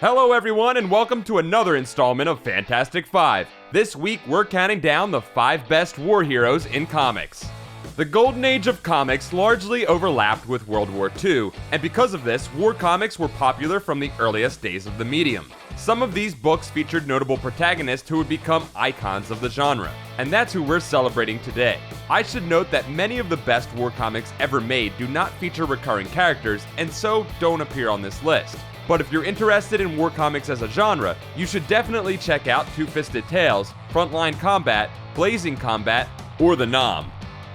Hello everyone and welcome to another installment of Fantastic Five. This week we're counting down the 5 best war heroes in comics. The golden age of comics largely overlapped with World War II, and because of this, war comics were popular from the earliest days of the medium. Some of these books featured notable protagonists who would become icons of the genre, and that's who we're celebrating today. I should note that many of the best war comics ever made do not feature recurring characters, and so don't appear on this list. But if you're interested in war comics as a genre, you should definitely check out Two-Fisted Tales, Frontline Combat, Blazing Combat, or The Nom.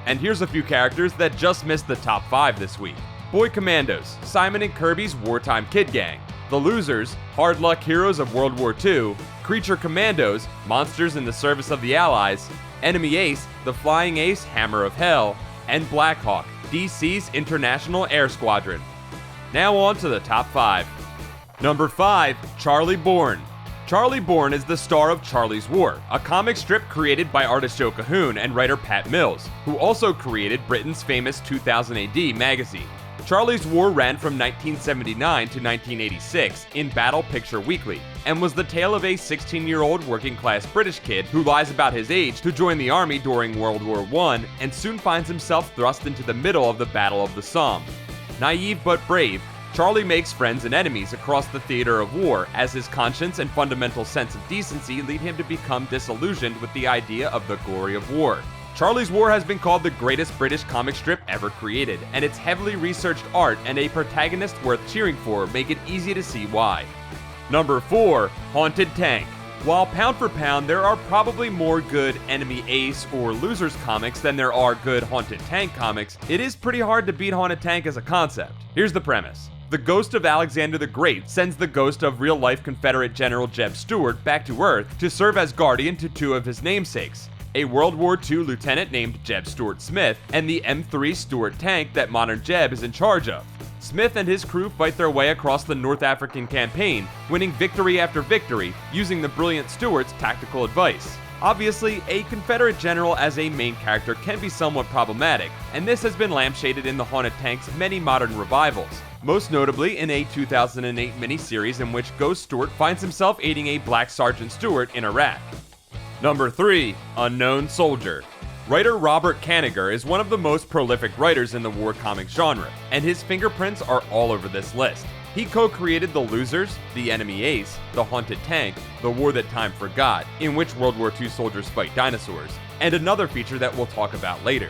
And here's a few characters that just missed the top 5 this week. Boy Commandos, Simon and Kirby's wartime kid gang. The Losers, hard luck heroes of World War II. Creature Commandos, monsters in the service of the Allies. Enemy Ace, the Flying Ace Hammer of Hell. And Blackhawk, DC's International Air Squadron. Now on to the top 5. Number 5, Charlie Bourne. Charlie Bourne is the star of Charlie's War, a comic strip created by artist Joe Cahoon and writer Pat Mills, who also created Britain's famous 2000 AD magazine. Charlie's War ran from 1979 to 1986 in Battle Picture Weekly, and was the tale of a 16-year-old working-class British kid who lies about his age to join the army during World War I and soon finds himself thrust into the middle of the Battle of the Somme. Naive but brave, Charlie makes friends and enemies across the theater of war as his conscience and fundamental sense of decency lead him to become disillusioned with the idea of the glory of war. Charlie's War has been called the greatest British comic strip ever created, and its heavily researched art and a protagonist worth cheering for make it easy to see why. Number 4, Haunted Tank. While pound for pound there are probably more good Enemy Ace or Losers comics than there are good Haunted Tank comics, it is pretty hard to beat Haunted Tank as a concept. Here's the premise. The ghost of Alexander the Great sends the ghost of real-life Confederate General Jeb Stuart back to Earth to serve as guardian to 2 of his namesakes, a World War II lieutenant named Jeb Stuart Smith and the M3 Stuart tank that modern Jeb is in charge of. Smith and his crew fight their way across the North African campaign, winning victory after victory, using the brilliant Stuart's tactical advice. Obviously, a Confederate general as a main character can be somewhat problematic, and this has been lampshaded in the Haunted Tank's many modern revivals, most notably in a 2008 miniseries in which Ghost Stuart finds himself aiding a black Sergeant Stuart in Iraq. Number 3, Unknown Soldier. Writer Robert Kanigher is one of the most prolific writers in the war comics genre, and his fingerprints are all over this list. He co-created The Losers, The Enemy Ace, The Haunted Tank, The War That Time Forgot, in which World War II soldiers fight dinosaurs, and another feature that we'll talk about later.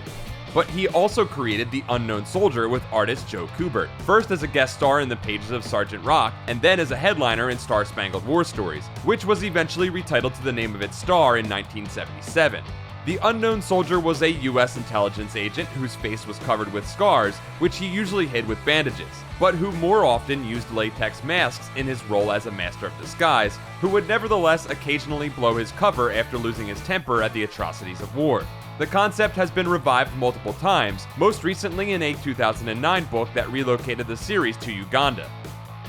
But he also created The Unknown Soldier with artist Joe Kubert, first as a guest star in the pages of Sgt Rock, and then as a headliner in Star Spangled War Stories, which was eventually retitled to the name of its star in 1977. The Unknown Soldier was a US intelligence agent whose face was covered with scars, which he usually hid with bandages, but who more often used latex masks in his role as a master of disguise, who would nevertheless occasionally blow his cover after losing his temper at the atrocities of war. The concept has been revived multiple times, most recently in a 2009 book that relocated the series to Uganda.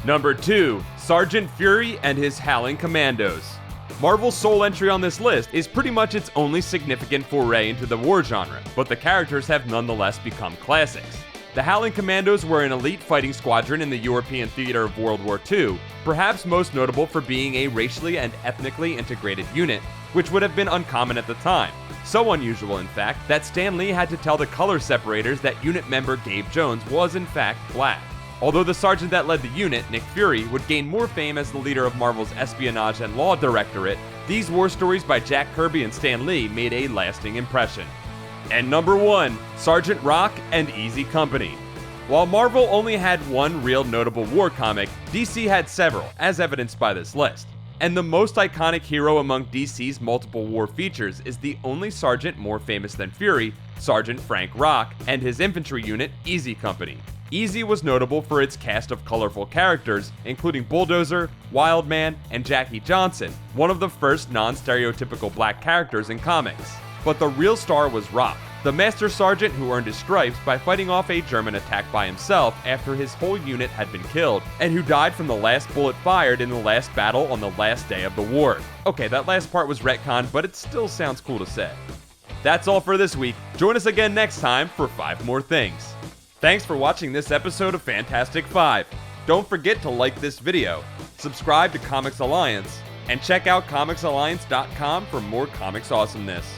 Number 2, Sgt Fury and his Howling Commandos. Marvel's sole entry on this list is pretty much its only significant foray into the war genre, but the characters have nonetheless become classics. The Howling Commandos were an elite fighting squadron in the European theater of World War II, perhaps most notable for being a racially and ethnically integrated unit, which would have been uncommon at the time. So unusual, in fact, that Stan Lee had to tell the color separators that unit member Gabe Jones was in fact black. Although the sergeant that led the unit, Nick Fury, would gain more fame as the leader of Marvel's Espionage and Law Directorate, these war stories by Jack Kirby and Stan Lee made a lasting impression. And number 1, Sgt Rock and Easy Company. While Marvel only had one real notable war comic, DC had several, as evidenced by this list. And the most iconic hero among DC's multiple war features is the only sergeant more famous than Fury, Sergeant Frank Rock, and his infantry unit, Easy Company. Easy was notable for its cast of colorful characters, including Bulldozer, Wildman, and Jackie Johnson, one of the first non-stereotypical black characters in comics. But the real star was Rock, the master sergeant who earned his stripes by fighting off a German attack by himself after his whole unit had been killed, and who died from the last bullet fired in the last battle on the last day of the war. Okay, that last part was retconned, but it still sounds cool to say. That's all for this week. Join us again next time for 5 more things. Thanks for watching this episode of Fantastic Five. Don't forget to like this video. subscribe to Comics Alliance, and check out comicsalliance.com for more comics awesomeness.